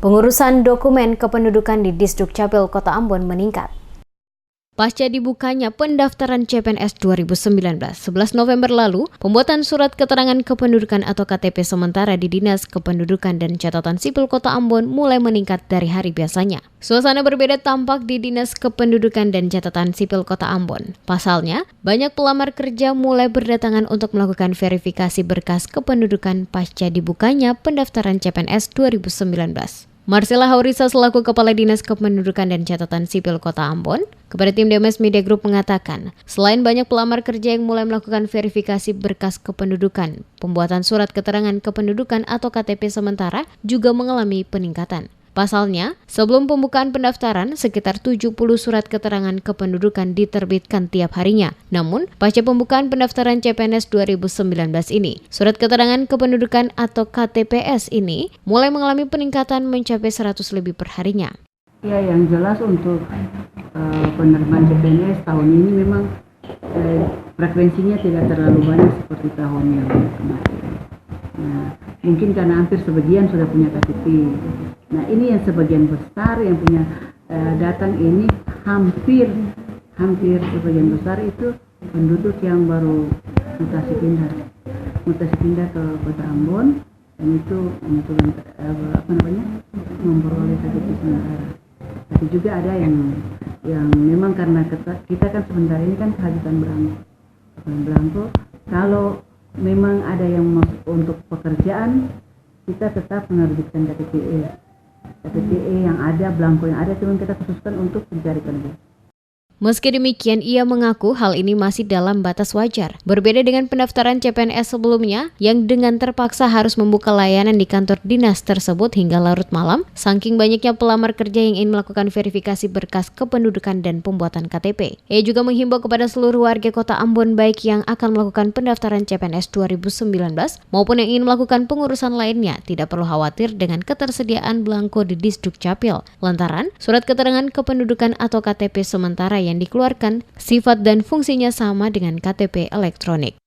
Pengurusan dokumen kependudukan di Disdukcapil Kota Ambon meningkat. Pasca dibukanya pendaftaran CPNS 2019, 11 November lalu, pembuatan surat keterangan kependudukan atau KTP sementara di Dinas Kependudukan dan Catatan Sipil Kota Ambon mulai meningkat dari hari biasanya. Suasana berbeda tampak di Dinas Kependudukan dan Catatan Sipil Kota Ambon. Pasalnya, banyak pelamar kerja mulai berdatangan untuk melakukan verifikasi berkas kependudukan pasca dibukanya pendaftaran CPNS 2019. Marcella Haurisa selaku Kepala Dinas Kependudukan dan Catatan Sipil Kota Ambon kepada tim DMS Media Group mengatakan, selain banyak pelamar kerja yang mulai melakukan verifikasi berkas kependudukan, pembuatan surat keterangan kependudukan atau KTP sementara juga mengalami peningkatan. Pasalnya, sebelum pembukaan pendaftaran, sekitar 70 surat keterangan kependudukan diterbitkan tiap harinya. Namun, pasca pembukaan pendaftaran CPNS 2019 ini, surat keterangan kependudukan atau KTPS ini mulai mengalami peningkatan mencapai 100 lebih per harinya. Ya, yang jelas untuk penerimaan CPNS tahun ini memang frekuensinya tidak terlalu banyak seperti tahun yang kemarin. Nah, mungkin karena hampir sebagian sudah punya KTP. Nah, ini yang sebagian besar yang punya datang ini hampir sebagian besar itu penduduk yang baru mutasi pindah ke Kota Ambon, dan itu memperoleh KTP sementara. Tapi juga ada yang memang karena kita kan sebentar ini kan kehabisan belangko. Kalau memang ada yang masuk untuk pekerjaan, kita tetap menerbitkan KTPE yang ada, belangko yang ada, cuma kita khususkan untuk pencari kerja. Meski demikian, ia mengaku hal ini masih dalam batas wajar. Berbeda dengan pendaftaran CPNS sebelumnya, yang dengan terpaksa harus membuka layanan di kantor dinas tersebut hingga larut malam, saking banyaknya pelamar kerja yang ingin melakukan verifikasi berkas kependudukan dan pembuatan KTP. Ia juga menghimbau kepada seluruh warga Kota Ambon baik yang akan melakukan pendaftaran CPNS 2019 maupun yang ingin melakukan pengurusan lainnya, tidak perlu khawatir dengan ketersediaan belangko di Disdukcapil, lantaran surat keterangan kependudukan atau KTP sementara yang dikeluarkan sifat dan fungsinya sama dengan KTP elektronik.